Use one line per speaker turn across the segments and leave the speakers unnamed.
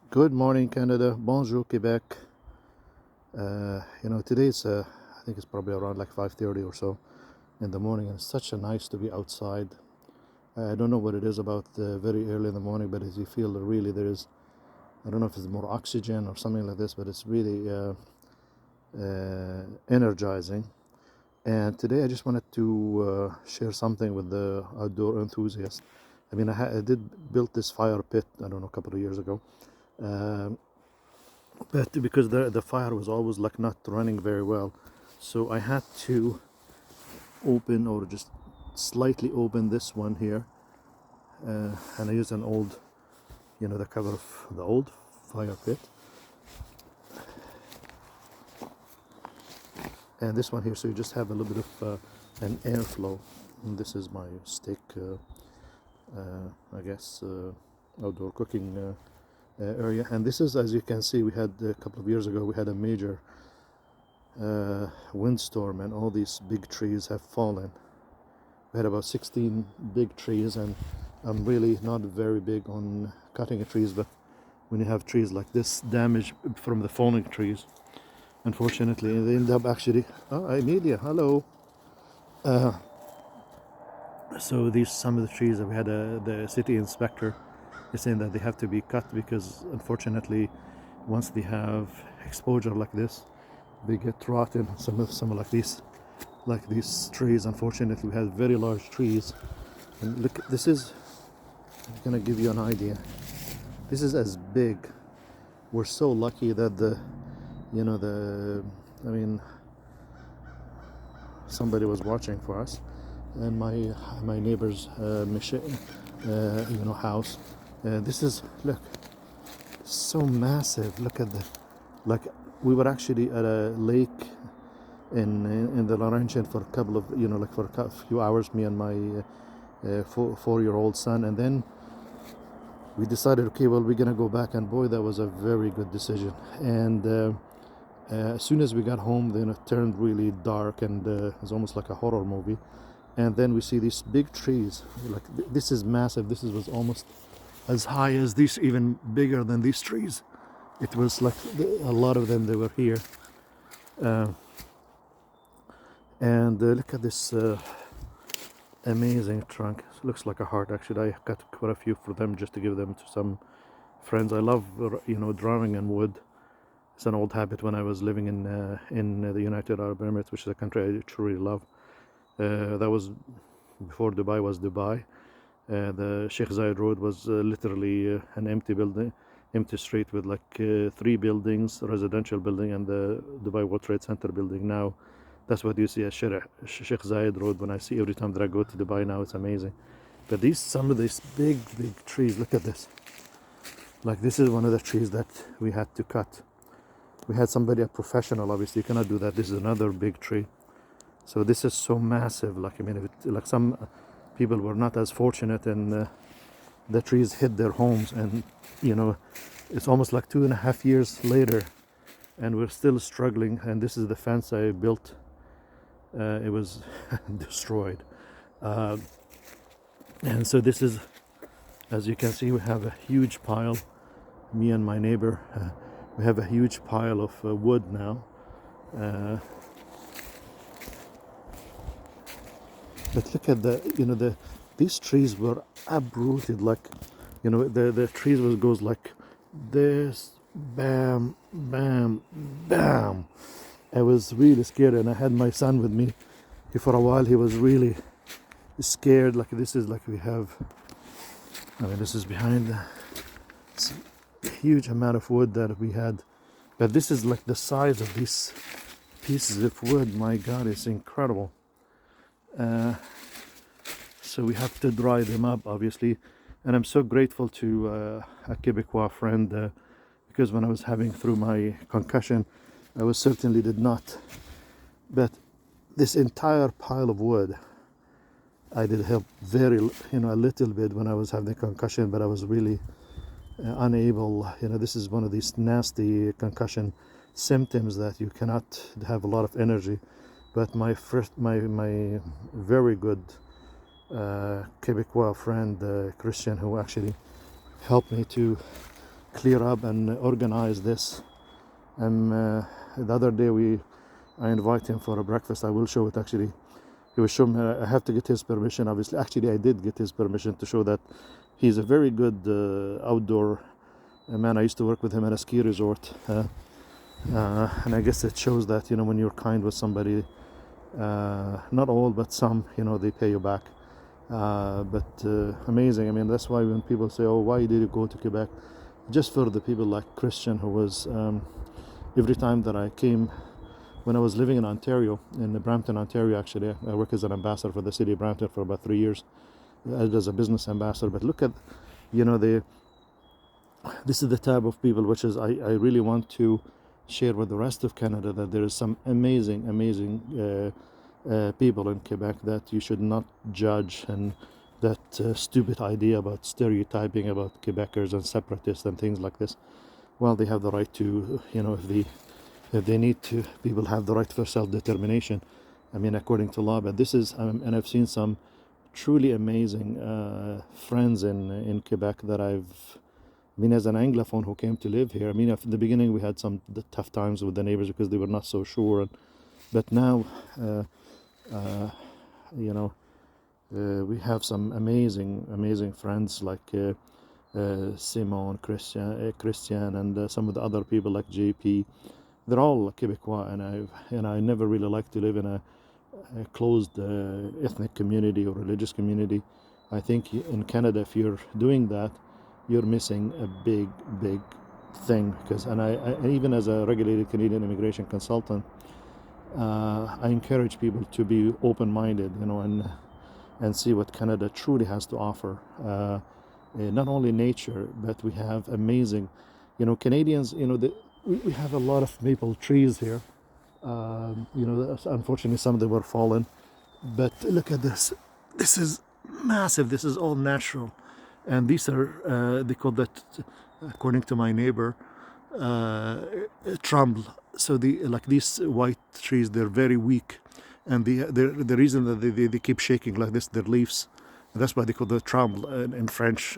Good morning, Canada. Bonjour, Quebec. Today's I think it's probably around like 5:30 or so in the morning, and it's such a nice to be outside. I don't know what it is about very early in the morning, but as you feel that really there is, I don't know if it's more oxygen or something like this, but it's really energizing. And today I just wanted to share something with the outdoor enthusiast. I did build this fire pit, I don't know, a couple of years ago. Um but because the fire was always like not running very well, so I had to open or just slightly open this one here, and I used an old, the cover of the old fire pit, and this one here, so you just have a little bit of an airflow. And this is my stick, I guess, outdoor cooking area. And this is, as you can see, we had a couple of years ago, we had a major windstorm, and all these big trees have fallen. We had about 16 big trees, and I'm really not very big on cutting trees, but when you have trees like this damaged from the falling trees, unfortunately, they end up actually. Oh, Amelia, hello. Uh, so these some of the trees that we had, the city inspector is saying that they have to be cut because, unfortunately, once they have exposure like this, they get rotten. Some like these trees. Unfortunately, we have very large trees, and look, this is. I'm gonna give you an idea. This is as big. We're so lucky that you know, the, I mean, somebody was watching for us, and my neighbor's house. This is, look, so massive. Look at the, like, we were actually at a lake in the Laurentian for a couple of, like for a few hours, me and my 4-year-old son, and then we decided, okay, well, we're gonna go back, and boy, that was a very good decision. And as soon as we got home, then it turned really dark, and it was almost like a horror movie. And then we see these big trees. Like, this is massive. Was almost as high as these, even bigger than these trees. It was like a lot of them. They were here, uh, and look at this amazing trunk. It looks like a heart. Actually, I got quite a few for them just to give them to some friends. I love, drawing in wood. It's an old habit when I was living in the United Arab Emirates, which is a country I truly love. That was before Dubai was Dubai. The Sheikh Zayed Road was literally an empty building, empty street with like 3 buildings, residential building, and the Dubai World Trade Center building. Now, that's what you see at Sheikh Zayed Road. When I see every time that I go to Dubai now, it's amazing. But some of these big trees. Look at this. Like, this is one of the trees that we had to cut. We had somebody, a professional, obviously you cannot do that. This is another big tree. So this is so massive. Like, I mean, like some people were not as fortunate, and the trees hit their homes, and it's almost like 2.5 years later, and we're still struggling. And this is the fence I built. It was destroyed, and so this is, as you can see, we have a huge pile. Me and my neighbor, we have a huge pile of wood now. But look at these trees were uprooted. Like, the trees goes like this, bam, bam, bam. I was really scared, and I had my son with me. For a while, he was really scared. Like, this is like we have. This is behind it's a huge amount of wood that we had, but this is like the size of these pieces of wood. My God, it's incredible. So we have to dry them up, obviously, and I'm so grateful to a Quebecois friend, because when I was having through my concussion, I was certainly did not. But this entire pile of wood, I did help very, a little bit when I was having the concussion, but I was really unable. This is one of these nasty concussion symptoms that you cannot have a lot of energy. But my very good Quebecois friend, Christian, who actually helped me to clear up and organize this. And the other day I invite him for a breakfast. I will show it actually. He was showing me. I have to get his permission. Obviously, actually, I did get his permission to show that he's a very good outdoor man. I used to work with him at a ski resort, and I guess it shows that when you're kind with somebody, not all but some, they pay you back. But amazing. I mean, that's why when people say, "Oh, why did you go to Quebec?" Just for the people like Christian, who was every time that I came. When I was living in Ontario, in Brampton, Ontario, actually, I worked as an ambassador for the city of Brampton for about 3 years, as a business ambassador. But look at, this is the type of people which is I really want to share with the rest of Canada, that there is some amazing people in Quebec that you should not judge, and that stupid idea about stereotyping about Quebecers and separatists and things like this. Well, they have the right to, if they need to, people have the right for self-determination, I mean, according to law. But this is, and I've seen some truly amazing friends in Quebec that I mean, as an Anglophone who came to live here. I mean, at the beginning we had some tough times with the neighbors because they were not so sure. But now, we have some amazing friends like Simon, Christian, and some of the other people like JP. They're all Quebecois, and I never really like to live in a closed ethnic community or religious community. I think in Canada, if you're doing that, you're missing a big thing. And I even as a regulated Canadian immigration consultant, I encourage people to be open-minded, and see what Canada truly has to offer. Not only nature, but we have amazing, Canadians. We have a lot of maple trees here. Unfortunately, some of them were fallen. But look at this. This is massive. This is all natural. And these are, they call that, according to my neighbor, tremble. So these white trees, they're very weak. And the reason that they keep shaking like this, their leaves, that's why they call the tremble in French.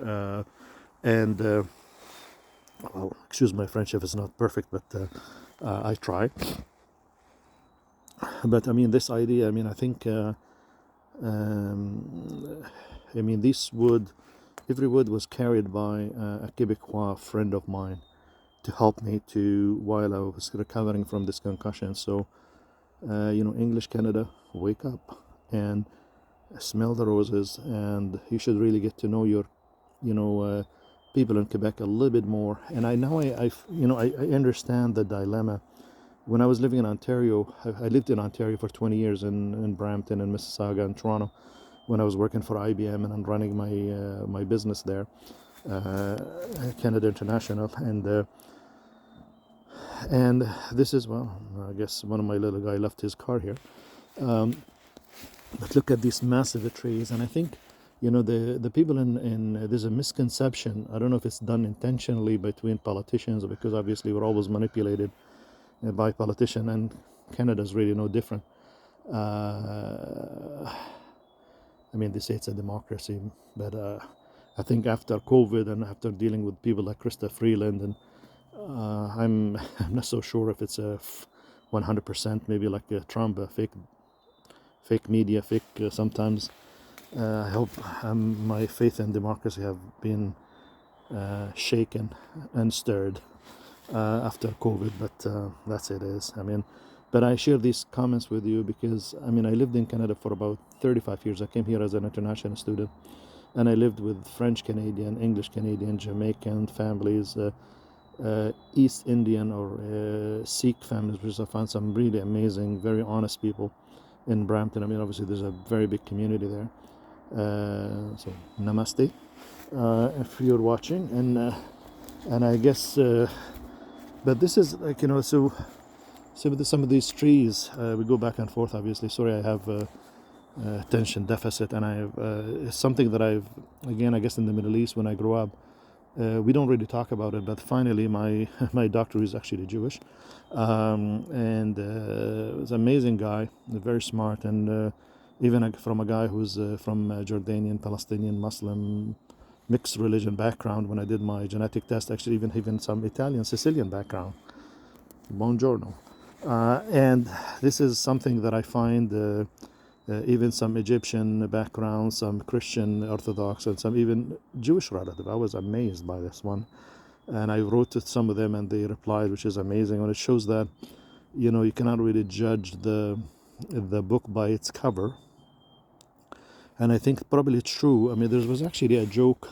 Well, excuse my French if it's not perfect, but I try. But I mean, this idea, I mean, I think, this wood, every wood was carried by a Quebecois friend of mine to help me while I was recovering from this concussion. So, English Canada, wake up and smell the roses, and you should really get to know your, people in Quebec a little bit more. And I understand the dilemma. When I was living in Ontario, I lived in Ontario for 20 years in Brampton and Mississauga and Toronto, when I was working for IBM and I'm running my business there, Canada International, and this is, well, I guess one of my little guy left his car here, but look at these massive trees. And I think, the people there's a misconception. I don't know if it's done intentionally between politicians, or because obviously we're always manipulated by politicians, and Canada's really no different. I mean, they say it's a democracy, but I think after COVID and after dealing with people like Krista Freeland, and I'm not so sure if it's a 100%, maybe like Trump, fake media, sometimes. I hope my faith in democracy have been shaken and stirred after COVID, but that's it is. I mean, but I share these comments with you because, I mean, I lived in Canada for about 35 years. I came here as an international student, and I lived with French Canadian, English Canadian, Jamaican families, East Indian or Sikh families, which I found some really amazing, very honest people in Brampton. I mean, obviously there's a very big community there. So namaste, if you're watching, and I guess, but this is like, so with some of these trees, we go back and forth. Obviously, sorry, I have attention deficit, and I have it's something that I've, again, I guess in the Middle East when I grew up. We don't really talk about it, but finally my doctor is actually Jewish, and was an amazing guy, very smart, and even from a guy who's from Jordanian, Palestinian, Muslim mixed religion background when I did my genetic test. Actually, even some Italian Sicilian background. Buongiorno. And this is something that I find even some Egyptian background, some Christian Orthodox, and some even Jewish relative. I was amazed by this one. And I wrote to some of them and they replied, which is amazing. And it shows that, you cannot really judge the book by its cover. And I think probably it's true. I mean, there was actually a joke.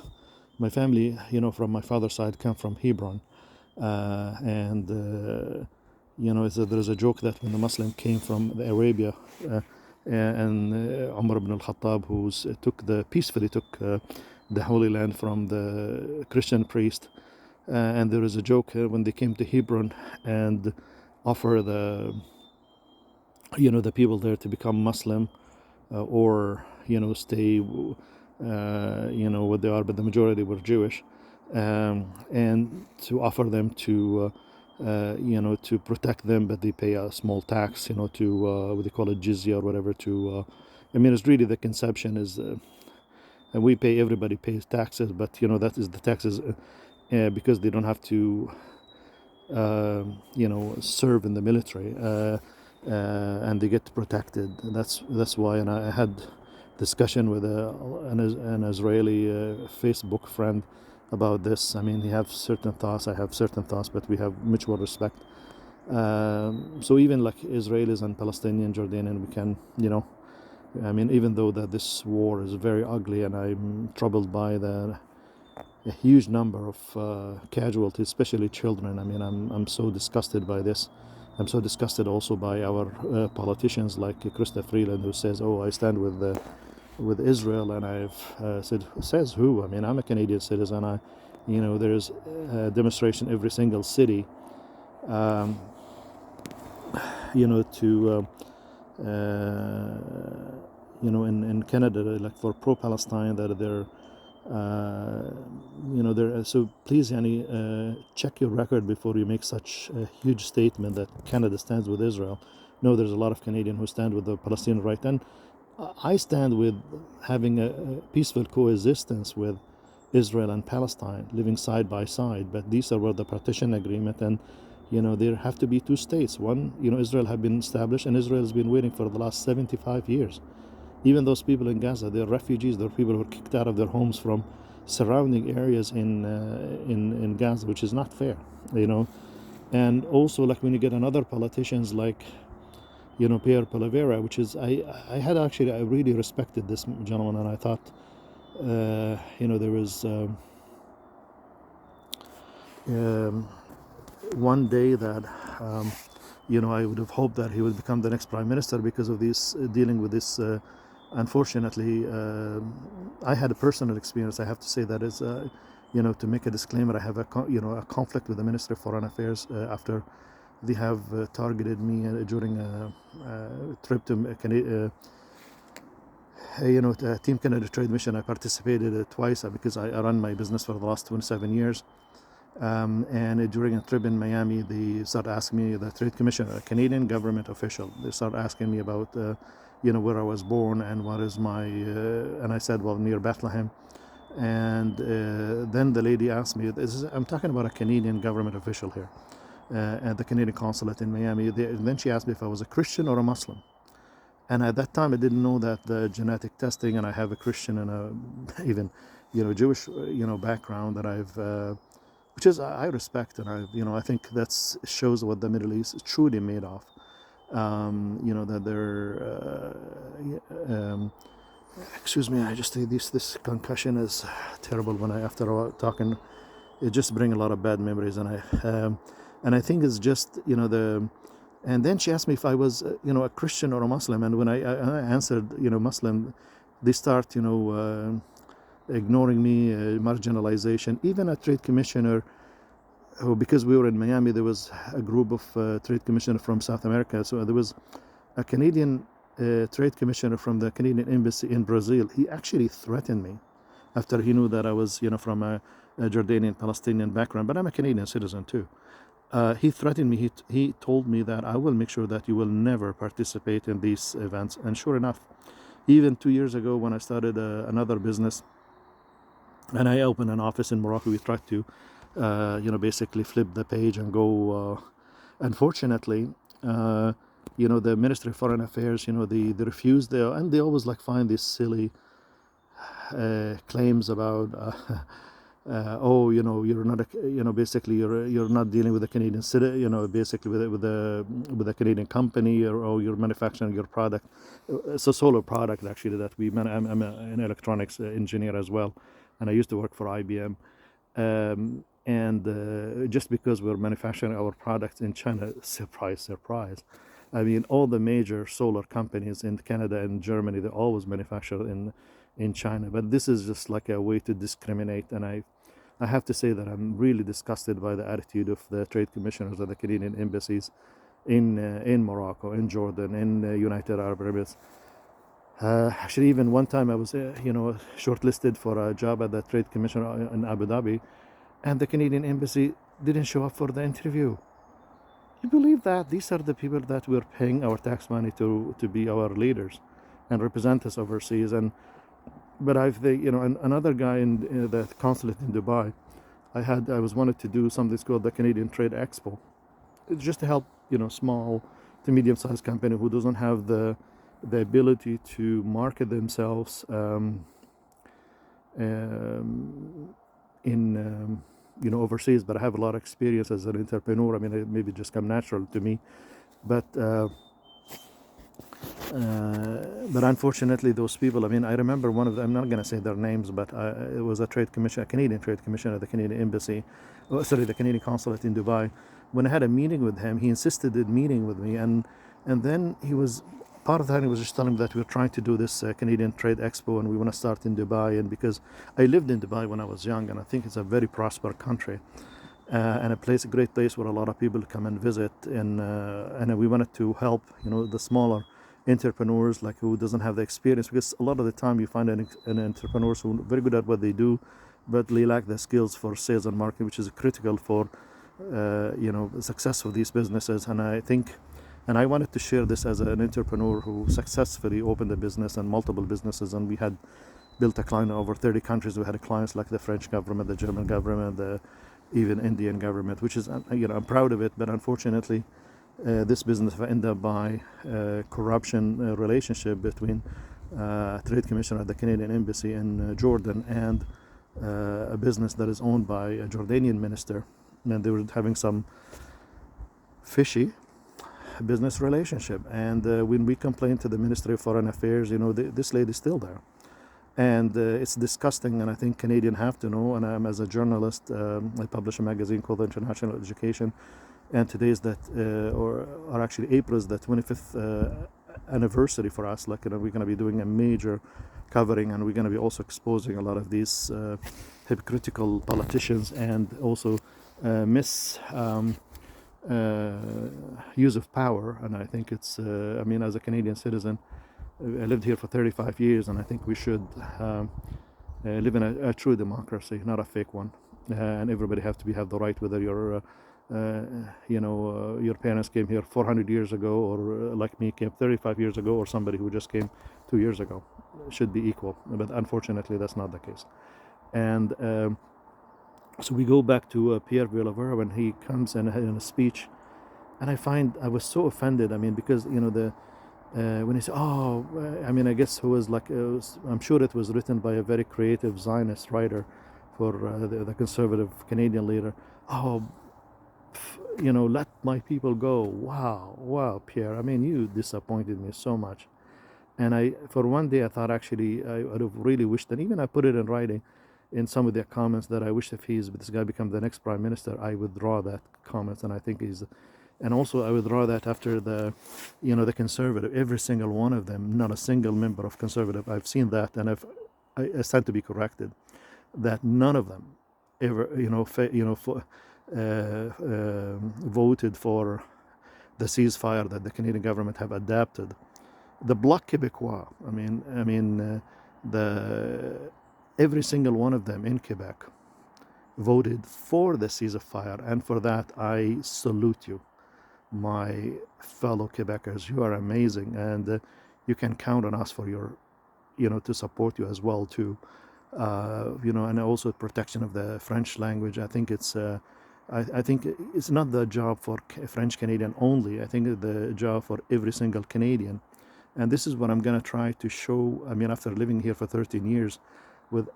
My family, from my father's side, come from Hebron. There's a joke that when the Muslim came from Arabia, and Umar ibn al-Khattab, who peacefully took the Holy Land from the Christian priest, and there is a joke when they came to Hebron and offer the people there to become Muslim, or stay what they are, but the majority were Jewish, and to offer them to to protect them, but they pay a small tax, to what they call it, jizya or whatever. It's really the conception is, and everybody pays taxes, but that is the taxes because they don't have to serve in the military, and they get protected. That's why. And I had discussion with an Israeli Facebook friend about this. I mean, he has certain thoughts, I have certain thoughts, but we have mutual respect. So even like Israelis and Palestinian, Jordanian, we can, even though that this war is very ugly, and I'm troubled by a huge number of casualties, especially children. I mean, I'm so disgusted by this. I'm so disgusted also by our politicians like Krista Freeland, who says, "Oh, I stand with Israel," and I've said, "Says who?" I mean, I'm a Canadian citizen. There's a demonstration every single city, in Canada, like for pro-Palestine, that they're, so please, check your record before you make such a huge statement that Canada stands with Israel. No, there's a lot of Canadians who stand with the Palestinian right, and I stand with having a peaceful coexistence with Israel and Palestine, living side by side. But these are the partition agreement, and there have to be two states. One, Israel have been established, and Israel has been waiting for the last 75 years. Even those people in Gaza, they're refugees. They're people who are kicked out of their homes from surrounding areas in Gaza, which is not fair. And also, like when you get another politicians like Pierre Poilievre, which is I really respected this gentleman, and I thought there was one day that I would have hoped that he would become the next prime minister because of this dealing with this. Unfortunately, I had a personal experience. I have to say that is to make a disclaimer. I have a conflict with the Ministry of Foreign Affairs after they have targeted me during a trip to Team Canada Trade Mission. I participated twice because I run my business for the last 27 years. And during a trip in Miami, they started asking me, the Trade Commissioner, a Canadian government official, they started asking me about, where I was born and what is my, and I said, well, near Bethlehem. And then the lady asked me, I'm talking about a Canadian government official here, at the Canadian consulate in Miami. Then she asked me if I was a Christian or a Muslim. And at that time, I didn't know that the genetic testing, and I have a Christian and a even, Jewish, background that I've, which is I respect, and I think that shows what the Middle East is truly made of. That they're, excuse me, I just think this concussion is terrible. When after talking, it just brings a lot of bad memories, and I think it's just and then she asked me if I was a Christian or a Muslim, and when I answered Muslim, they start ignoring me, marginalization. Even a trade commissioner, because we were in Miami, there was a group of trade commissioners from South America. So there was a Canadian trade commissioner from the Canadian embassy in Brazil. He actually threatened me after he knew that I was from a Jordanian Palestinian background, but I'm a Canadian citizen too. He threatened me. He told me that I will make sure that you will never participate in these events. And sure enough, even 2 years ago when I started another business, and I opened an office in Morocco. We tried to, basically flip the page and go. Unfortunately, the Ministry of Foreign Affairs, they refused. And they always like find these silly claims about. You're not, basically you're not dealing with a Canadian city, basically with a Canadian company, or you're manufacturing your product. It's a solar product actually that I'm an electronics engineer as well, and I used to work for IBM. And just because we're manufacturing our products in China, surprise, surprise. I mean, all the major solar companies in Canada and Germany, they always manufacture in China. But this is just like a way to discriminate. And I have to say that I'm really disgusted by the attitude of the trade commissioners of the Canadian embassies in Morocco, in Jordan, in United Arab Emirates. Actually, even one time I was, shortlisted for a job at the trade commissioner in Abu Dhabi, and the Canadian embassy didn't show up for the interview. You believe that? These are the people that we're paying our tax money to be our leaders and represent us overseas. But another guy in the consulate in Dubai, I was wanted to do something called the Canadian Trade Expo. It's just to help, small to medium-sized company who doesn't have the ability to market themselves overseas. But I have a lot of experience as an entrepreneur. I mean, it maybe just come natural to me, but unfortunately, those people. I mean, I remember one of them. I'm not going to say their names, but it was a Canadian trade commissioner at the Canadian embassy, the Canadian consulate in Dubai. When I had a meeting with him, he insisted in meeting with me, and then he was. Part of that, he was just telling me that we're trying to do this Canadian Trade Expo and we want to start in Dubai. And because I lived in Dubai when I was young, and I think it's a very prosperous country and a great place where a lot of people come and visit. And we wanted to help, the smaller entrepreneurs like who doesn't have the experience, because a lot of the time you find an entrepreneurs who are very good at what they do, but they lack the skills for sales and marketing, which is critical for the success of these businesses. And I wanted to share this as an entrepreneur who successfully opened a business and multiple businesses, and we had built a client in over 30 countries. We had clients like the French government, the German government, the even Indian government, which is, I'm proud of it. But unfortunately, this business ended up by corruption relationship between trade commissioner at the Canadian embassy in Jordan and a business that is owned by a Jordanian minister, and they were having some fishy business relationship. And when we complained to the Ministry of Foreign Affairs, this lady's still there, and it's disgusting. And I think Canadian have to know. And I'm, as a journalist, I publish a magazine called International Education, and today is or actually April is the 25th anniversary for us. Like, we're going to be doing a major covering, and we're going to be also exposing a lot of these hypocritical politicians and also use of power. And I think it's as a Canadian citizen, I lived here for 35 years, and I think we should live in a true democracy, not a fake one. And everybody have the right, whether you're your parents came here 400 years ago, or like me, came 35 years ago, or somebody who just came 2 years ago, should be equal. But unfortunately, that's not the case. And so we go back to Pierre Villavera when he comes in a speech, and I was so offended. I mean, because when he said, I guess who was like, I'm sure it was written by a very creative Zionist writer for the conservative Canadian leader. Let my people go. Wow, Pierre. I mean, you disappointed me so much. And for one day, I thought actually I would have really wished, and even I put it in writing in some of their comments, that I wish if this guy becomes the next prime minister, I withdraw that comment. And I think and also I withdraw that after the conservative, every single one of them, not a single member of conservative, I've seen that, and I stand to be corrected, that none of them ever, voted for the ceasefire that the Canadian government have adapted. The Bloc Québécois, every single one of them in Quebec voted for the ceasefire, and for that I salute you, my fellow Quebecers. You are amazing, and you can count on us for your, to support you as well too. and also protection of the French language. I think it's not the job for French Canadian only. I think it's the job for every single Canadian. And this is what I'm going to try to show. I mean, after living here for 13 years with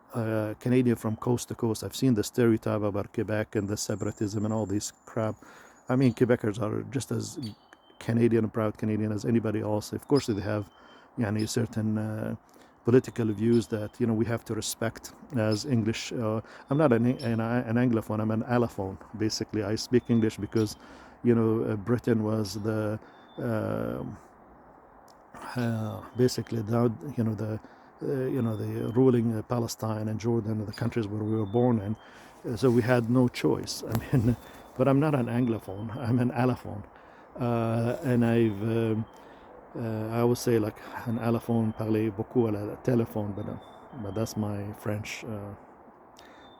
Canadian from coast to coast, I've seen the stereotype about Quebec and the separatism and all this crap. I mean, Quebecers are just as Canadian, proud Canadian as anybody else. Of course, they have certain political views that we have to respect as English. I'm not an Anglophone. I'm an allophone. Basically, I speak English because Britain was the basically the ruling Palestine and Jordan, the countries where we were born in. So we had no choice. I mean, but I'm not an Anglophone. I'm an allophone, and I would say like an allophone parle beaucoup à la téléphone, but that's my French.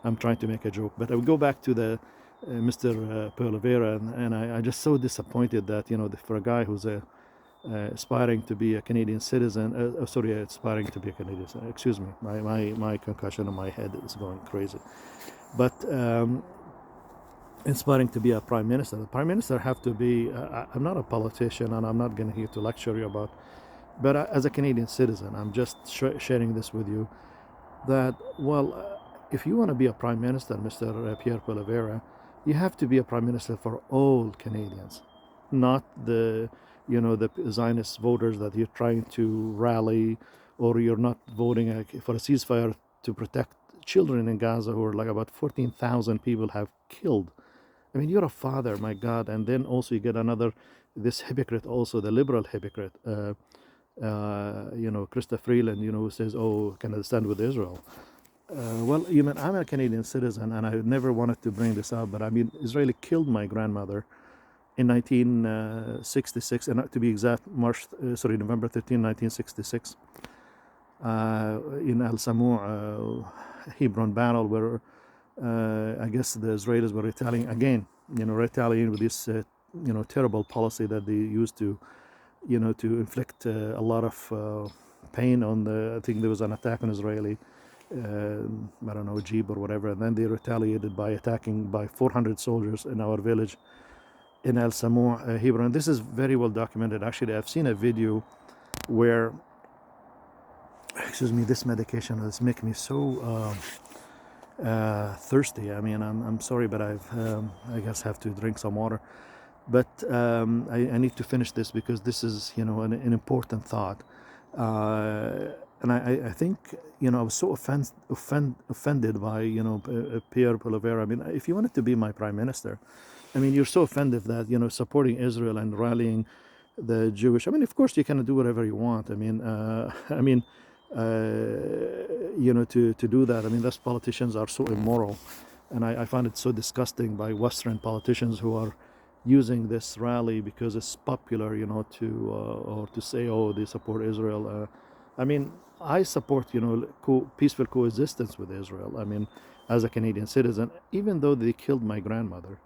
I'm trying to make a joke, but I would go back to the Mr. Perlevera, and I just so disappointed that for a guy who's aspiring to be a Canadian citizen, aspiring to be a Canadian citizen. Excuse me, my concussion in my head is going crazy. But inspiring to be a prime minister. The prime minister have to be. I'm not a politician, and I'm not going here to lecture you about. But as a Canadian citizen, I'm just sharing this with you. That if you want to be a prime minister, Mr. Pierre Poilievre, you have to be a prime minister for all Canadians, not the Zionist voters that you're trying to rally, or you're not voting for a ceasefire to protect children in Gaza, who are like about 14,000 people have killed. I mean, you're a father, my God, and then also you get this hypocrite, also the liberal hypocrite, Krista Freeland, who says, "Oh, can I stand with Israel?" I'm a Canadian citizen, and I never wanted to bring this up, but I mean, Israeli killed my grandmother in 1966, and to be exact, November 13, 1966, in Al Samu, Hebron battle, where I guess the Israelis were retaliating with this terrible policy that they used to inflict a lot of pain on I think there was an attack on Israeli I don't know, jeep or whatever, and then they retaliated by attacking by 400 soldiers in our village in Al Samu, Hebron. This is very well documented. Actually, I've seen a video where, excuse me, this medication is making me so thirsty. I mean, I'm sorry, but I guess have to drink some water. But I need to finish this because this is an important thought. And I think I was so offended by Pierre Poilievre. I mean, if you wanted to be my prime minister, I mean, you're so offended that supporting Israel and rallying the Jewish. I mean, of course you can do whatever you want. I mean, to do that. I mean, those politicians are so immoral, and I find it so disgusting by Western politicians who are using this rally because it's popular, or to say, oh, they support Israel. I mean, I support, peaceful coexistence with Israel. I mean, as a Canadian citizen, even though they killed my grandmother.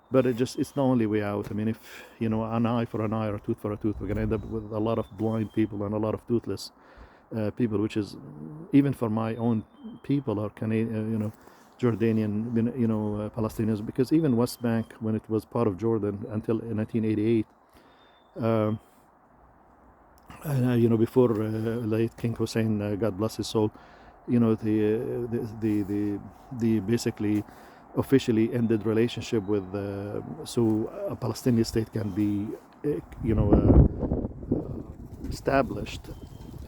But it's the only way out. I mean, if, an eye for an eye or a tooth for a tooth, we're going to end up with a lot of blind people and a lot of toothless people, which is, even for my own people or Canadian, Jordanian, Palestinians, because even West Bank, when it was part of Jordan until 1988, before late King Hussein, God bless his soul, the basically officially ended relationship with, so a Palestinian state can be, established.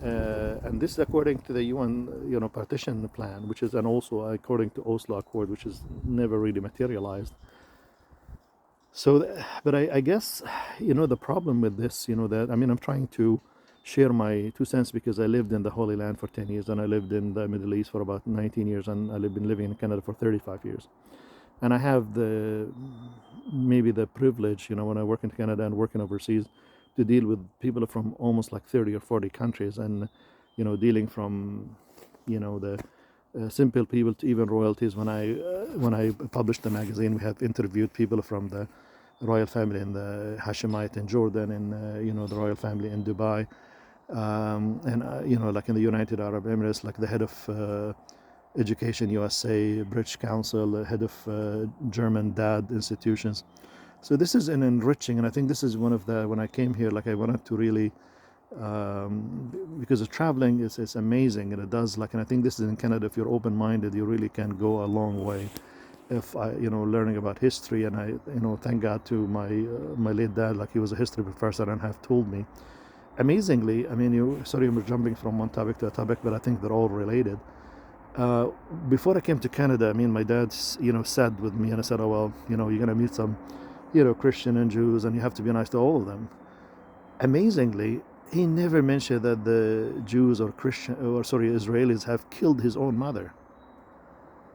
And this is according to the UN, partition plan, which is, and also according to Oslo Accord, which is never really materialized. So, but I guess, the problem with this, that, I mean, I'm trying to share my 2 cents because I lived in the Holy Land for 10 years, and I lived in the Middle East for about 19 years, and I've been living in Canada for 35 years. And I have maybe the privilege, when I work in Canada and working overseas, to deal with people from almost like 30 or 40 countries, and dealing from the simple people to even royalties. When I published the magazine, we have interviewed people from the royal family in the Hashemite in Jordan, and the royal family in Dubai, and like in the United Arab Emirates, like the head of Education USA, British Council, head of German Dad institutions. So this is an enriching, and I think this is one of the, when I came here, like I wanted to really, because of traveling is amazing, and it does, like, and I think this is in Canada, if you're open-minded, you really can go a long way. If I, learning about history, and I, thank God to my late dad, like he was a history professor and have told me, amazingly, I mean, sorry, I'm jumping from one topic to a topic, but I think they're all related. Before I came to Canada, I mean, my dad, said with me, and I said, oh, well, you're going to meet some, Christian and Jews, and you have to be nice to all of them. Amazingly, he never mentioned that the Jews or Israelis have killed his own mother.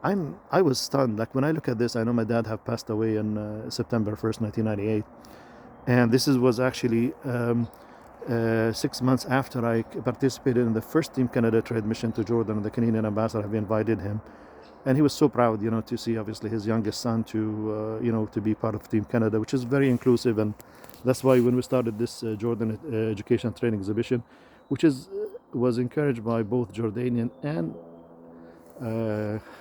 I was stunned. Like when I look at this, I know my dad have passed away in September 1st, 1998. And this was actually 6 months after I participated in the first Team Canada trade mission to Jordan, and the Canadian ambassador have invited him. And he was so proud, to see obviously his youngest son to, to be part of Team Canada, which is very inclusive. And that's why when we started this Jordan Education and Training Exhibition, which was encouraged by both Jordanian and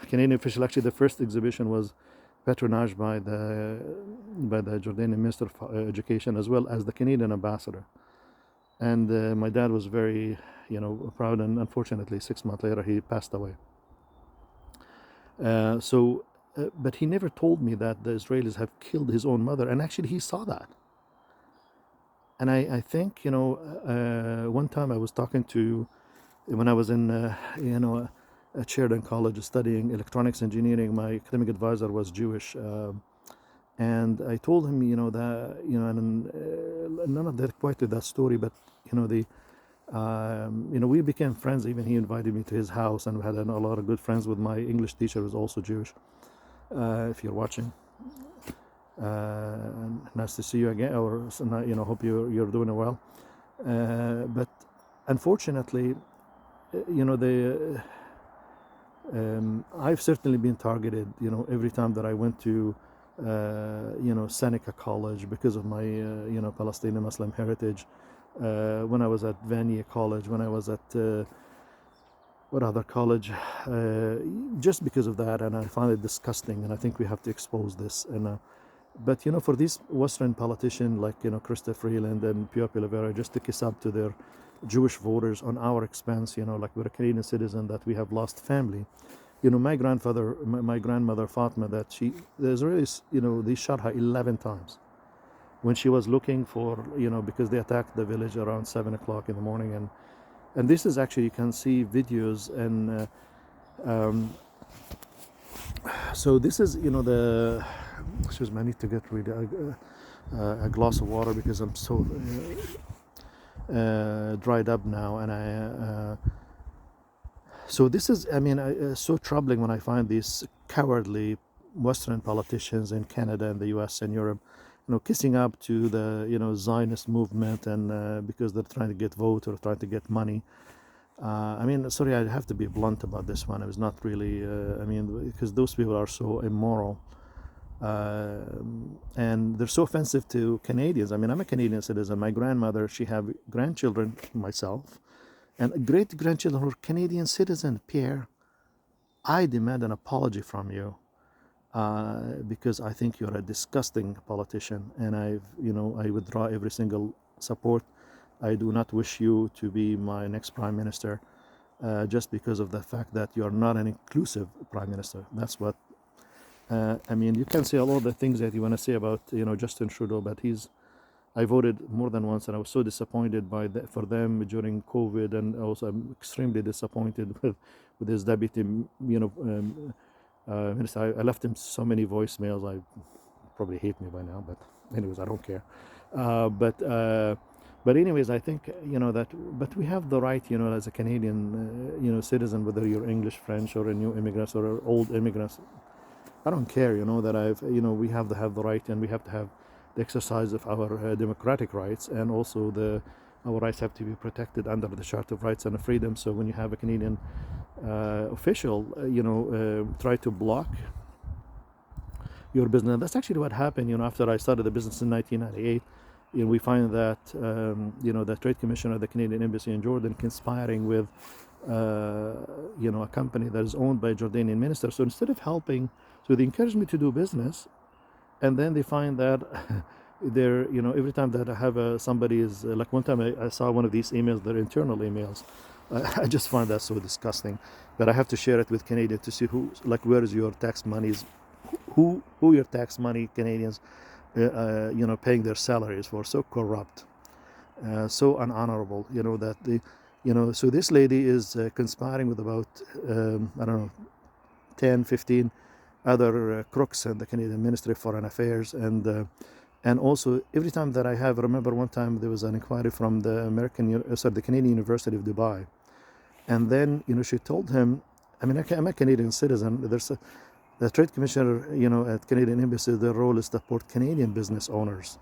Canadian officials. Actually, the first exhibition was patronaged by the Jordanian Minister of Education as well as the Canadian ambassador. And my dad was very, proud. And unfortunately, 6 months later, he passed away. But he never told me that the Israelis have killed his own mother, and actually he saw that. And I think, one time I was talking to, when I was in, at Sheridan College studying electronics engineering, my academic advisor was Jewish. And I told him, that, and none of that quite that story, but, we became friends. Even he invited me to his house, and we had a lot of good friends with my English teacher, who was also Jewish. If you're watching, nice to see you again, or hope you're doing well. But unfortunately, I've certainly been targeted. Every time that I went to, Seneca College because of my, Palestinian Muslim heritage. When I was at Vanier College, when I was at what other college, just because of that, and I find it disgusting, and I think we have to expose this. And but for these Western politicians like Chrysler Freeland and Pio Pilavera, just to kiss up to their Jewish voters on our expense, like we're a Canadian citizen, that we have lost family. My grandmother Fatma, that the Israelis, they shot her 11 times when she was looking for, because they attacked the village around 7 o'clock in the morning. And this is actually, you can see videos. And so this is, excuse me, I need to get rid of a glass of water because I'm so dried up now. And so this is, so troubling when I find these cowardly Western politicians in Canada and the US and Europe, kissing up to the, Zionist movement, and because they're trying to get vote or trying to get money. Sorry, I have to be blunt about this one. It was not really, because those people are so immoral. And they're so offensive to Canadians. I'm a Canadian citizen. My grandmother, she have grandchildren, myself, and great-grandchildren who are Canadian citizen. Pierre, I demand an apology from you because I think you're a disgusting politician, and I withdraw every single support. I do not wish you to be my next prime minister just because of the fact that you are not an inclusive prime minister. That's what, you can say all the things that you want to say about, Justin Trudeau, but I voted more than once, and I was so disappointed for them during COVID, and also I'm extremely disappointed with his deputy, minister. I left him so many voicemails. I probably hate me by now, but anyways, I don't care. But anyways, I think but we have the right, as a Canadian, citizen, whether you're English, French, or a new immigrants or old immigrants. I don't care, that we have to have the right, and we have to have the exercise of our democratic rights, and also our rights have to be protected under the Charter of Rights and Freedom. So when you have a Canadian official, try to block your business, that's actually what happened. After I started the business in 1998, we find that the Trade Commissioner of the Canadian Embassy in Jordan conspiring with a company that is owned by a Jordanian minister. So instead of helping, so they encourage me to do business, and then they find that they're, every time that I have somebody is like one time I saw one of these emails, they're internal emails. I just find that so disgusting, but I have to share it with Canadians to see where is your tax monies, who your tax money Canadians, paying their salaries for. So corrupt, so unhonorable. That so this lady is conspiring with about I don't know 10, 15 other crooks in the Canadian Ministry of Foreign Affairs, and also every time that I remember one time there was an inquiry from the Canadian University of Dubai, and then she told him, I mean, I'm a Canadian citizen. The trade commissioner, at Canadian Embassy, their role is to support Canadian business owners,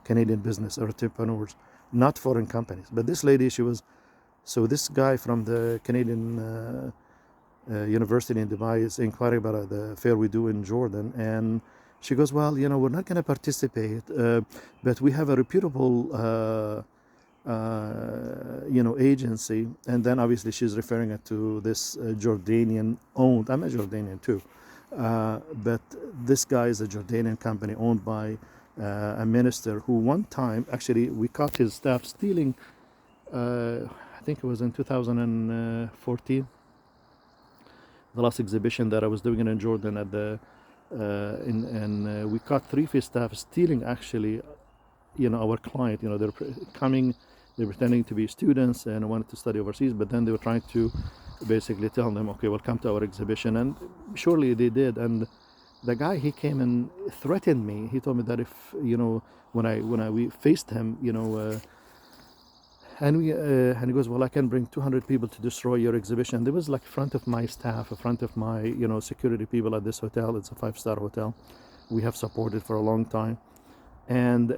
Canadian business entrepreneurs, not foreign companies. But this lady, so this guy from the Canadian university in Dubai is inquiring about the fair we do in Jordan, and she goes, well, we're not going to participate, but we have a reputable agency. And then obviously she's referring it to this Jordanian owned, I'm a Jordanian too, but this guy is a Jordanian company owned by a minister who one time, actually we caught his staff stealing, I think it was in 2014, the last exhibition that I was doing in Jordan at the we caught 3 of his staff stealing actually, our client. They're pretending to be students and wanted to study overseas, but then they were trying to basically tell them, okay, well, come to our exhibition, and surely they did. And the guy, he came and threatened me. He told me that if when we faced him, and he goes, well, I can bring 200 people to destroy your exhibition. There was like front of my staff, in front of my security people at this hotel. It's a 5-star hotel we have supported for a long time, and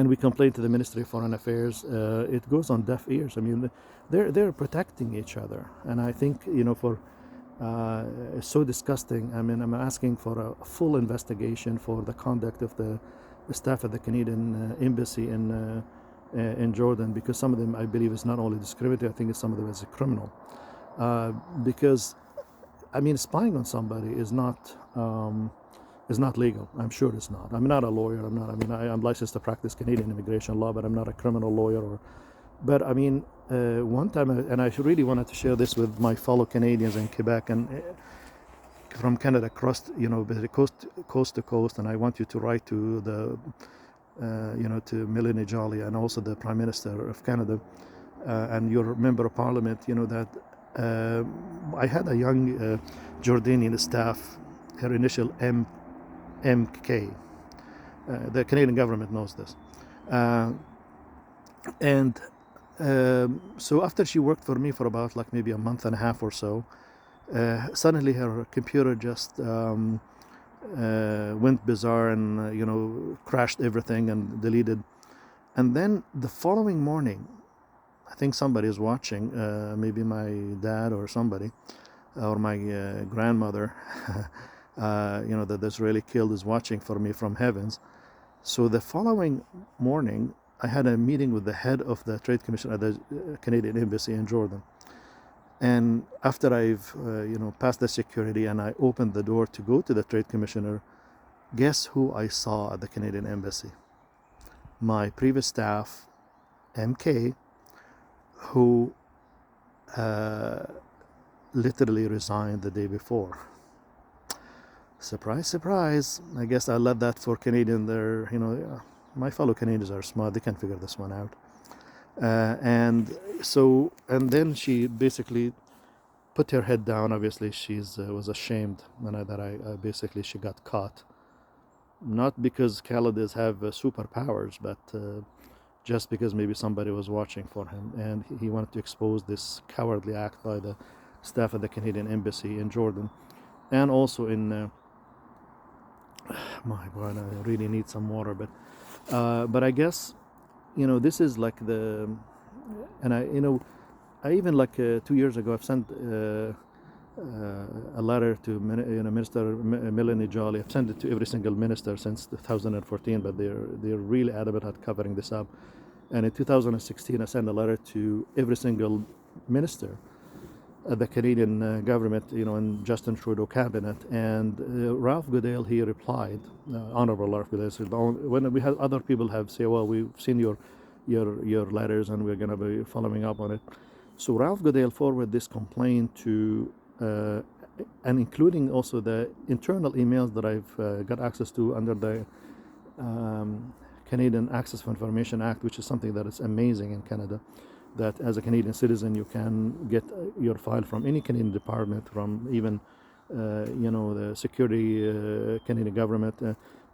we complained to the Ministry of Foreign Affairs. It goes on deaf ears. I mean, they're protecting each other, and I think it's so disgusting. I mean, I'm asking for a full investigation for the conduct of the staff at the Canadian embassy in Jordan, because some of them, I believe, is not only discriminatory, I think some of them is criminal. Because, I mean, spying on somebody is not legal. I'm sure it's not. I'm not a lawyer. I'm licensed to practice Canadian immigration law, but I'm not a criminal lawyer. But I mean, one time, and I really wanted to share this with my fellow Canadians in Quebec and from Canada across, coast to coast, and I want you to write to the to Melanie Joly and also the Prime Minister of Canada and your Member of Parliament, that I had a young Jordanian staff, her initial MK. The Canadian government knows this. And so after she worked for me for about like maybe a month and a half or so, suddenly her computer just went bizarre and crashed everything and deleted. And then the following morning, I think somebody is watching, maybe my dad or somebody, or my grandmother, that the Israeli killed is watching for me from heavens. So the following morning, I had a meeting with the head of the Trade Commission at the Canadian Embassy in Jordan. And after I've passed the security and I opened the door to go to the Trade Commissioner, guess who I saw at the Canadian Embassy? My previous staff, MK, who literally resigned the day before. Surprise, surprise. I guess I left that for Canadian. My fellow Canadians are smart. They can figure this one out. And then she basically put her head down. Obviously, she was ashamed that she got caught. Not because Khalids have superpowers, but just because maybe somebody was watching for him, and he wanted to expose this cowardly act by the staff at the Canadian Embassy in Jordan, and also in. My God, I really need some water, but I guess, this is like and I even like 2 years ago I've sent a letter to Minister Melanie Joly. I've sent it to every single minister since 2014, but they're really adamant at covering this up. And in 2016, I sent a letter to every single minister at the Canadian government, in Justin Trudeau cabinet, and Ralph Goodale, he replied, Honorable Ralph Goodale, said, when we had other people have say, well, we've seen your letters and we're going to be following up on it. So Ralph Goodale forwarded this complaint to, and including also the internal emails that I've got access to under the Canadian Access to Information Act, which is something that is amazing in Canada, that as a Canadian citizen you can get your file from any Canadian department, from even the security Canadian government,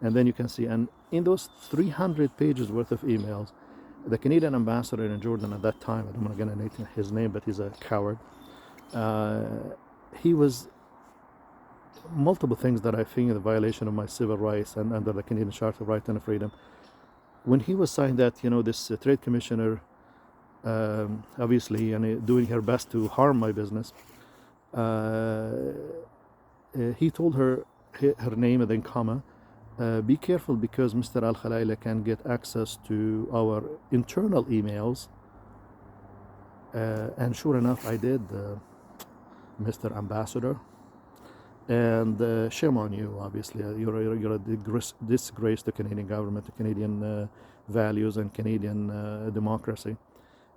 and then you can see. And in those 300 pages worth of emails, the Canadian ambassador in Jordan at that time, I don't want to get his name, but he's a coward. He was multiple things that I think are the violation of my civil rights and under the Canadian Charter of Right and Freedom. When he was saying that, this trade commissioner, obviously, and doing her best to harm my business, he told her name and then comma, be careful because Mr. Al-Khalaila can get access to our internal emails. And sure enough, I did, Mr. Ambassador. And shame on you, obviously. You're a disgrace to Canadian government, to Canadian values and Canadian democracy.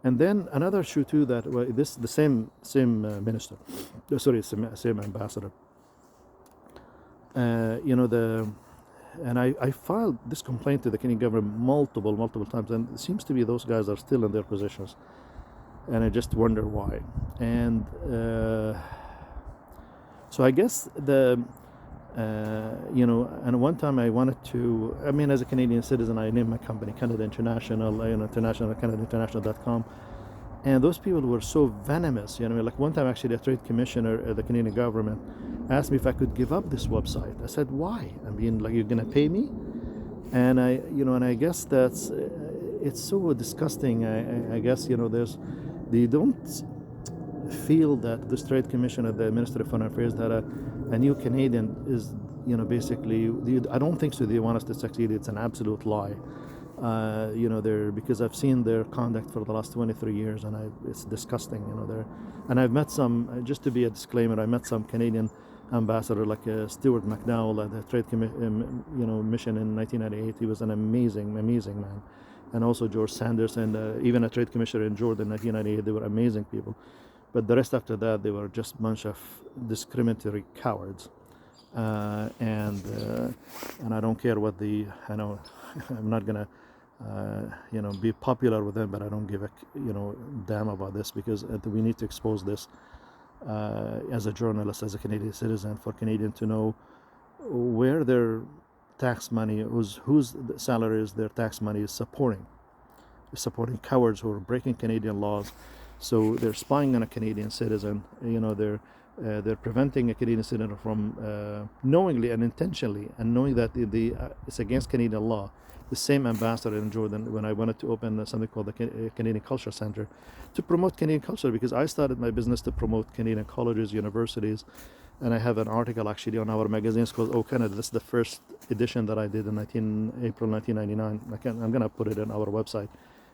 And then another issue too, that the same minister, same ambassador. And I filed this complaint to the Canadian government multiple times, and it seems to be those guys are still in their positions, and I just wonder why. And so I guess and one time I wanted to, as a Canadian citizen, I named my company Canada International, CanadaInternational.com. And those people were so venomous, like one time actually a trade commissioner at the Canadian government asked me if I could give up this website. I said, why? Like, you're gonna pay me? And I guess that's, it's so disgusting. I guess, they don't feel that this trade commissioner, the Minister of Foreign Affairs, that a new Canadian is, basically, I don't think so. They want us to succeed. It's an absolute lie. Because I've seen their conduct for the last 23 years, and it's disgusting. And I've met some. Just to be a disclaimer, I met some Canadian ambassador like Stuart McDowell at the trade mission in 1998. He was an amazing man, and also George Sanders, and even a trade commissioner in Jordan in 1998. They were amazing people. But the rest after that, they were just a bunch of discriminatory cowards. And I don't care what I'm not gonna, be popular with them, but I don't give a, damn about this, because we need to expose this as a journalist, as a Canadian citizen, for Canadians to know where their tax money, whose salaries their tax money is supporting cowards who are breaking Canadian laws. So they're spying on a Canadian citizen. They're preventing a Canadian citizen from knowingly and intentionally, and knowing that it's against Canadian law. The same ambassador in Jordan, when I wanted to open something called the Canadian Culture Center to promote Canadian culture, because I started my business to promote Canadian colleges, universities, and I have an article actually on our magazine. It's called Oh Canada. This is the first edition that I did in April 1999. I'm going to put it on our website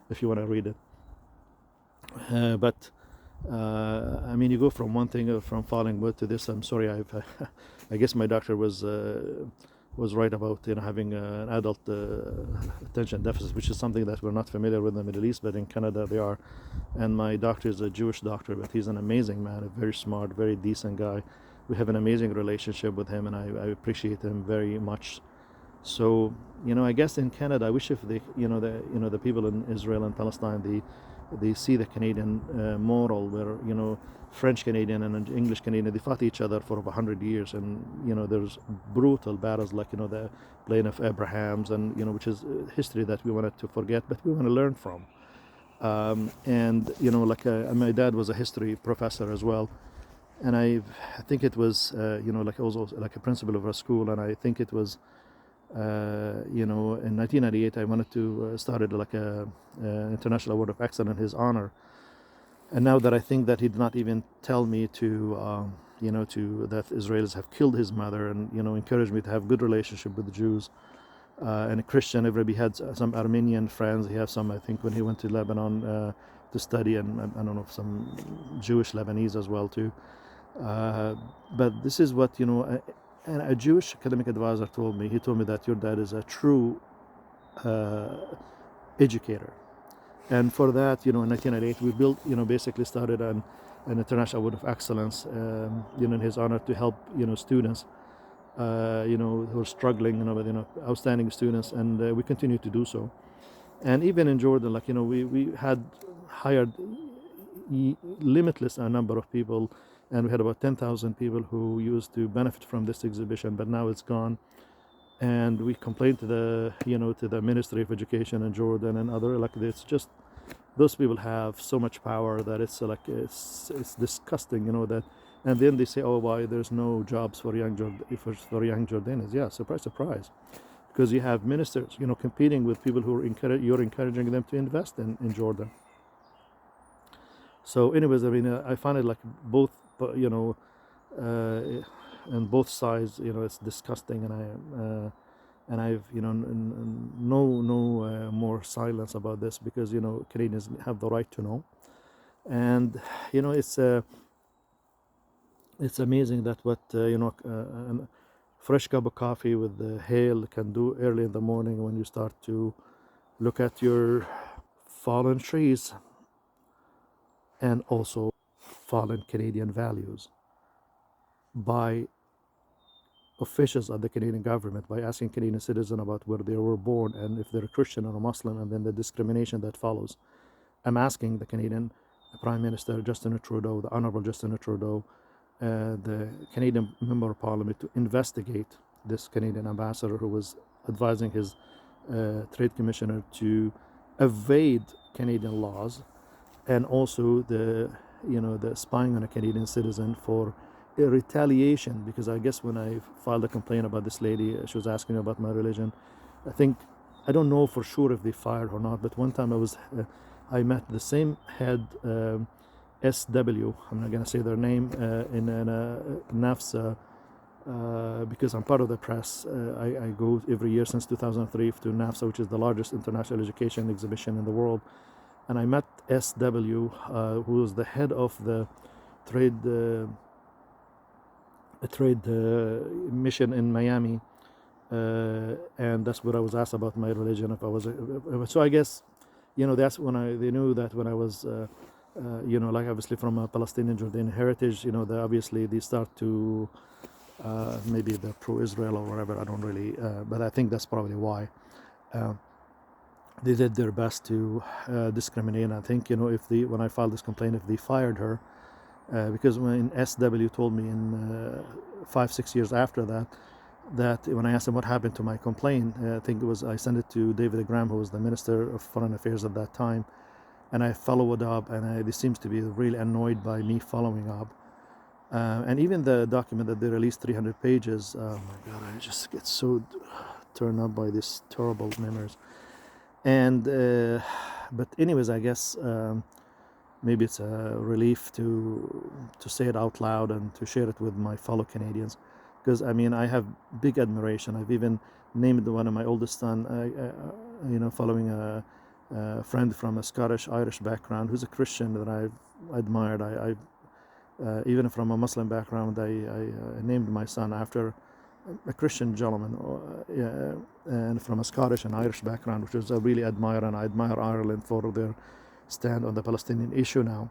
if you want to read it. But you go from one thing, from falling wood to this. I'm sorry, I guess my doctor was right about having an adult attention deficit, which is something that we're not familiar with in the Middle East, but in Canada they are. And my doctor is a Jewish doctor, but he's an amazing man, a very smart, very decent guy. We have an amazing relationship with him, and I appreciate him very much. So I guess in Canada, I wish if the people in Israel and Palestine, they see the Canadian moral, where French Canadian and English Canadian, they fought each other for over 100 years, and there's brutal battles like the Plain of Abrahams, and which is history that we wanted to forget, but we want to learn from. My dad was a history professor as well, and I think it was also like a principal of a school, and I think it was in 1998 I wanted to started like a International Award of Excellence in his honor. And now that I think that he did not even tell me to that Israelis have killed his mother, and encouraged me to have good relationship with the Jews and a Christian. Everybody had some Armenian friends. He had some, I think, when he went to Lebanon, to study, and I don't know, some Jewish Lebanese as well too. Uh, but this is what, and a Jewish academic advisor told me. He told me that your dad is a true uh, educator. And for that, in 1998, we built, basically started an international award of excellence, in his honor, to help, students, who are struggling, with, outstanding students, and we continue to do so. And even in Jordan, like, we had hired limitless number of people, and we had about 10,000 people who used to benefit from this exhibition, but now it's gone. And we complained to the Ministry of Education in Jordan and other, like, it's just, those people have so much power that it's like, it's disgusting, that. And then they say, oh, why there's no jobs for young Jordanians. Yeah, surprise, surprise, because you have ministers, competing with people who are you're encouraging them to invest in Jordan. So, anyways, I mean, I find it like both, and both sides, it's disgusting, and I've, no more silence about this, because Canadians have the right to know. And it's amazing that what a fresh cup of coffee with the hail can do early in the morning, when you start to look at your fallen trees and also fallen Canadian values by officials of the Canadian government, by asking Canadian citizens about where they were born and if they're a Christian or a Muslim, and then the discrimination that follows. I'm asking the Canadian Prime Minister Justin Trudeau, the Honorable Justin Trudeau, the Canadian Member of Parliament, to investigate this Canadian ambassador who was advising his trade commissioner to evade Canadian laws, and also the spying on a Canadian citizen for a retaliation. Because I guess when I filed a complaint about this lady, she was asking me about my religion. I don't know for sure if they fired or not, but one time I met the same head, SW, I'm not going to say their name, in NAFSA, because I'm part of the press. I go every year since 2003 to NAFSA, which is the largest international education exhibition in the world. And I met SW, who was the head of the trade mission in Miami, and that's what I was asked about my religion, if I was. So I guess, that's when they knew that when I was, like, obviously from a Palestinian Jordanian heritage, obviously they start to, maybe they're pro-Israel or whatever. I don't really, but I think that's probably why. They did their best to discriminate. And I think, when I filed this complaint, if they fired her, because when SW told me in 5-6 years after that when I asked him what happened to my complaint, I think I sent it to David Graham, who was the Minister of Foreign Affairs at that time, and I followed up, and they seems to be really annoyed by me following up. And even the document that they released, 300 pages, oh my God, I just get so turned up by these terrible memories. And but anyways, I guess maybe it's a relief to say it out loud and to share it with my fellow Canadians, because I mean, I have big admiration. I've even named one of my oldest son, following a friend from a Scottish-Irish background who's a Christian that I've admired. I even from a Muslim background, I named my son after a Christian gentleman, and from a Scottish and Irish background, which is I really admire, and I admire Ireland for their stand on the Palestinian issue now.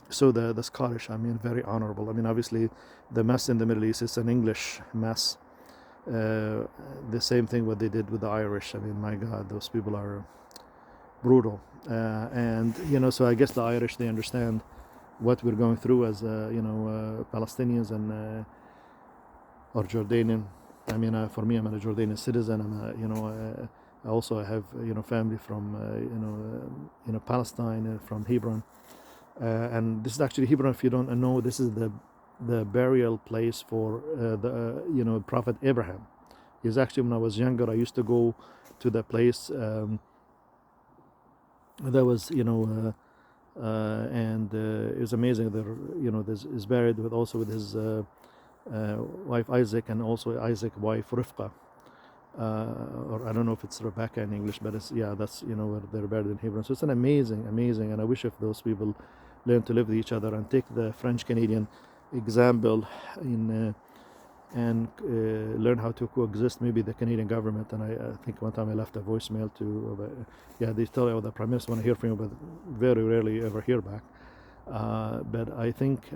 So the Scottish, I mean, very honorable. I mean, obviously, the mess in the Middle East is an English mess. The same thing what they did with the Irish. I mean, my God, those people are brutal. And so I guess the Irish, they understand what we're going through as Palestinians and or Jordanian. I mean, for me, I'm a Jordanian citizen. I also have family from Palestine, from Hebron, and this is actually Hebron. If you don't know, this is the burial place for the Prophet Abraham. Is actually, when I was younger, I used to go to the place. That was and it was amazing. There this is buried with his wife Isaac, and also Isaac's wife Rivka. or I don't know if it's Rebecca in English, but it's, yeah, that's, where they're buried in Hebron. So it's an amazing, and I wish if those people learn to live with each other and take the French Canadian example and learn how to coexist. Maybe the Canadian government, and I think one time I left a voicemail to, yeah, they tell you the Prime Minister want to hear from you, but very rarely ever hear back. But I think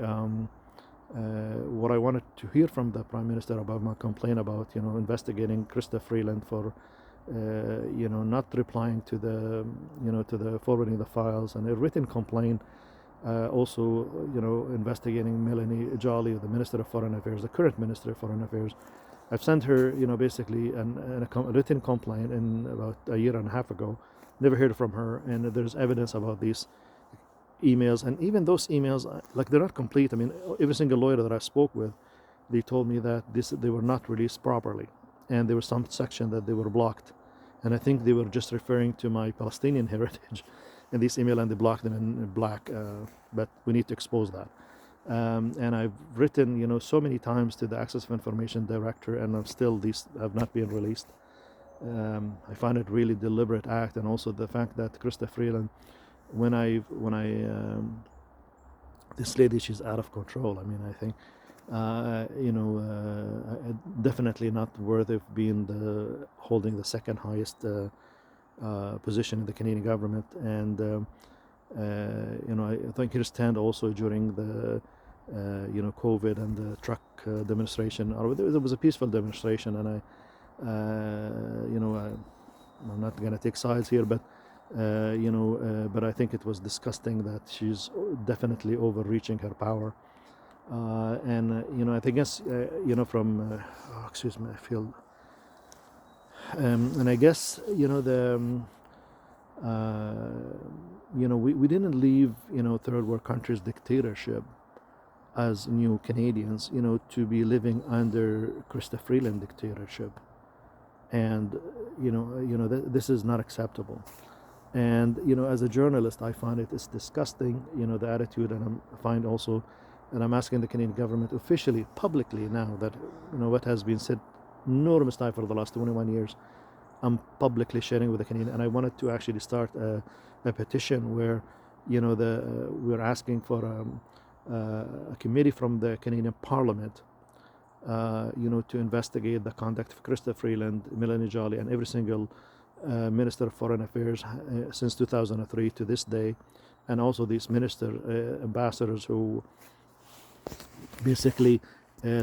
what I wanted to hear from the Prime Minister about my complaint about, investigating Krista Freeland for, not replying to the forwarding the files, and a written complaint. Also, investigating Melanie Joly, the Minister of Foreign Affairs, the current Minister of Foreign Affairs. I've sent her, basically a written complaint in about a year and a half ago. Never heard from her, and there's evidence about these emails, and even those emails, like, they're not complete. I mean, every single lawyer that I spoke with, they told me that they were not released properly, and there was some section that they were blocked, and I think they were just referring to my Palestinian heritage in this email, and they blocked them in black. But we need to expose that. And I've written, so many times to the Access of Information Director, and still these have not been released. I find it really deliberate act, and also the fact that Krista Freeland, when I this lady, she's out of control. I mean, I think definitely not worthy of being holding the second highest position in the Canadian government. And I think her stand also during the COVID and the truck demonstration. There was a peaceful demonstration, and I'm not going to take sides here, but but I think it was disgusting that she's definitely overreaching her power. And I think, from excuse me, I feel. And I guess we didn't leave third world countries' dictatorship as new Canadians, to be living under Krista Freeland dictatorship, and this is not acceptable. And as a journalist, I find it's disgusting, the attitude, and I find also, and I'm asking the Canadian government officially, publicly now, that what has been said enormous time for the last 21 years, I'm publicly sharing with the Canadian, and I wanted to actually start a petition where we're asking for a committee from the Canadian Parliament, to investigate the conduct of Krista Freeland, Melanie Joly, and every single Minister of Foreign Affairs since 2003 to this day, and also these ambassadors who basically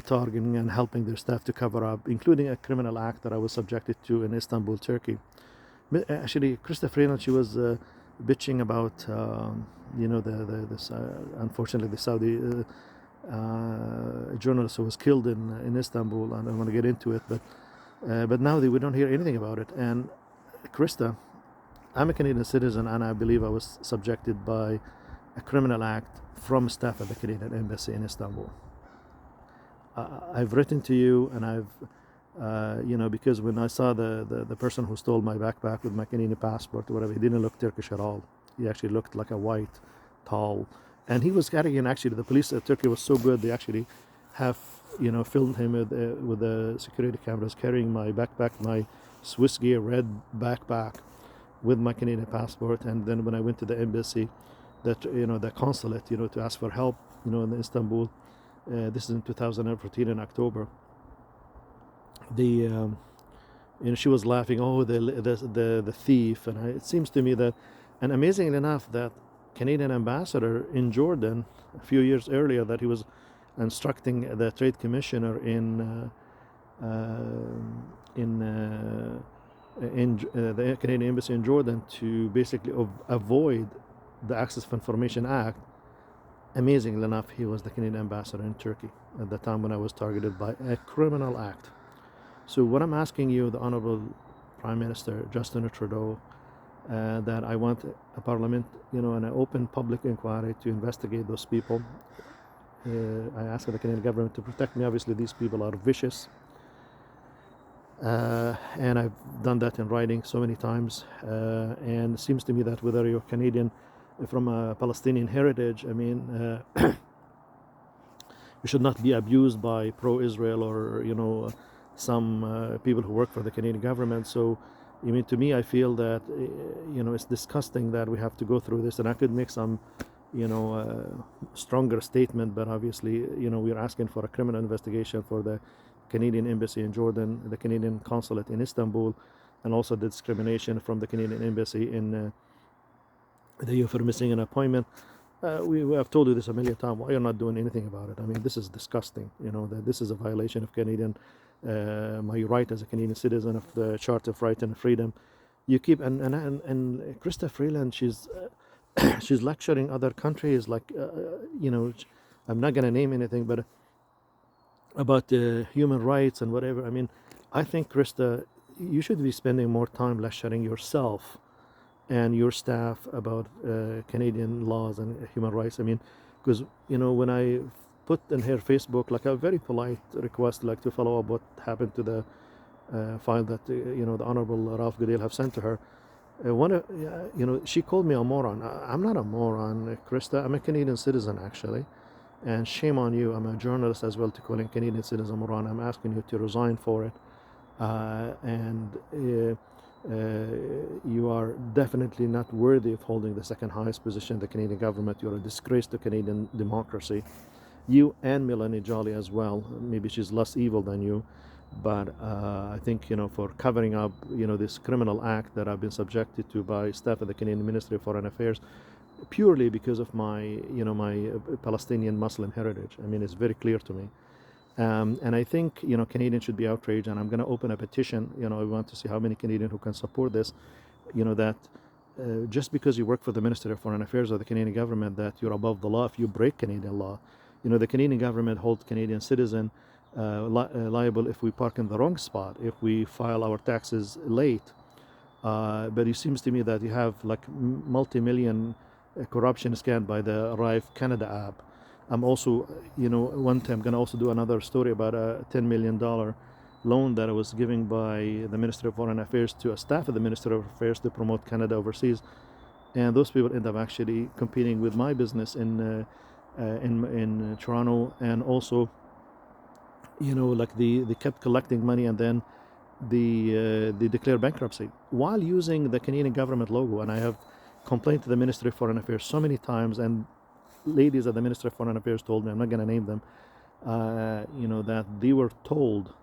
targeting and helping their staff to cover up, including a criminal act that I was subjected to in Istanbul, Turkey. Actually, Krista Freeland, she was bitching about, unfortunately, the Saudi journalist who was killed in Istanbul. I don't want to get into it, but now we don't hear anything about it. And Krista, I'm a Canadian citizen, and I believe I was subjected by a criminal act from staff at the Canadian Embassy in Istanbul. I've written to you, and I've, because when I saw the person who stole my backpack with my Canadian passport or whatever, he didn't look Turkish at all. He actually looked like a white, tall, and he was carrying, actually, the police of Turkey was so good, they actually have, filmed him with the security cameras carrying my backpack, my Swiss Gear red backpack with my Canadian passport. And then when I went to the embassy, the consulate, to ask for help, in Istanbul, this is in 2014 in October. She was laughing, oh, the thief. And it seems to me that, and amazingly enough, that Canadian ambassador in Jordan a few years earlier, that he was instructing the trade commissioner in the Canadian embassy in Jordan to basically avoid the Access of Information Act. Amazingly enough, he was the Canadian ambassador in Turkey at the time when I was targeted by a criminal act. So what I'm asking you, the Honorable Prime Minister Justin Trudeau, that I want a parliament, an open public inquiry to investigate those people. I ask the Canadian government to protect me. Obviously, these people are vicious. And I've done that in writing so many times. And it seems to me that whether you're Canadian from a Palestinian heritage, I mean, you should not be abused by pro-Israel or, some people who work for the Canadian government. So, I mean, to me, I feel that it's disgusting that we have to go through this, and I could make some stronger statement, but obviously, we're asking for a criminal investigation for the Canadian embassy in Jordan, the Canadian consulate in Istanbul, and also the discrimination from the Canadian embassy in the EU for missing an appointment. We have told you this a million times. Why you're not doing anything about it? I mean, this is disgusting. That this is a violation of Canadian my right as a Canadian citizen of the Charter of Right and Freedom. You keep and Krista Freeland, she's she's lecturing other countries like I'm not gonna name anything, but about human rights and whatever. I mean, I think Krista, you should be spending more time lecturing yourself and your staff about Canadian laws and human rights. I mean, because when I put in her Facebook like a very polite request, like to follow up what happened to the file that the Honorable Ralph Goodale have sent to her. She called me a moron. I'm not a moron, Krista. I'm a Canadian citizen, actually. And shame on you. I'm a journalist as well to calling Canadian citizen moron. I'm asking you to resign for it. You are definitely not worthy of holding the second highest position in the Canadian government. You're a disgrace to Canadian democracy. You and Melanie Joly as well. Maybe she's less evil than you, but I think for covering up this criminal act that I've been subjected to by staff of the Canadian Ministry of Foreign Affairs, purely because of my my Palestinian Muslim heritage. I mean, it's very clear to me. And I think Canadians should be outraged, and I'm going to open a petition. I want to see how many Canadians who can support this. That just because you work for the Ministry of Foreign Affairs or the Canadian government, that you're above the law if you break Canadian law. The Canadian government holds Canadian citizen liable if we park in the wrong spot, if we file our taxes late. But it seems to me that you have like multi-million corruption scanned by the Arrive Canada app. I'm also, one time I'm going to also do another story about a $10 million loan that I was given by the Ministry of Foreign Affairs to a staff of the Ministry of Affairs to promote Canada overseas. And those people end up actually competing with my business in Toronto, and also, like they kept collecting money, and then they declare bankruptcy while using the Canadian government logo. And I have complained to the Ministry of Foreign Affairs so many times, and ladies at the Ministry of Foreign Affairs told me, I'm not going to name them, that they were told,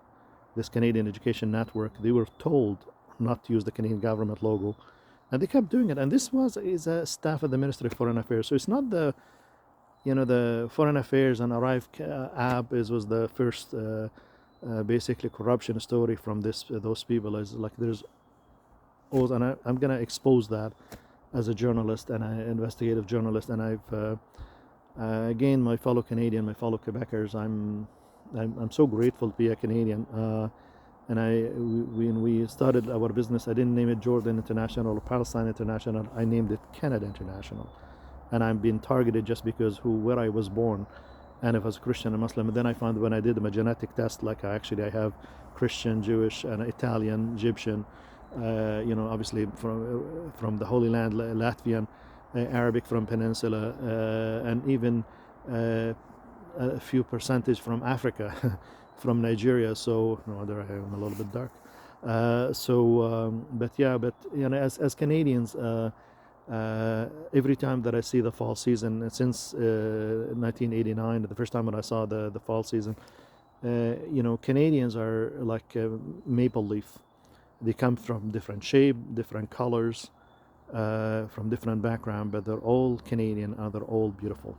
this Canadian Education Network, they were told not to use the Canadian government logo, and they kept doing it. And this is a staff of the Ministry of Foreign Affairs, so it's not the the Foreign Affairs and Arrive app was the first basically corruption story from those people. Is like there's always, and I'm gonna expose that as a journalist and an investigative journalist. And I've again, my fellow Canadian, my fellow Quebecers, I'm so grateful to be a Canadian. When we started our business, I didn't name it Jordan International or Palestine International. I named it Canada International. And I'm being targeted just because where I was born, and if I was Christian and Muslim. And then I found when I did my genetic test, like I have Christian, Jewish, and Italian, Egyptian, obviously from the Holy Land, Latvian, Arabic from Peninsula, and even a few percentage from Africa, from Nigeria. So no wonder I am a little bit dark. But as Canadians. Every time that I see the fall season since 1989, the first time when I saw the fall season, Canadians are like a maple leaf. They come from different shape, different colors, from different background, but they're all Canadian and they're all beautiful.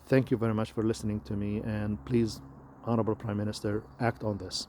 Thank you very much for listening to me, and please, Honorable Prime Minister, act on this.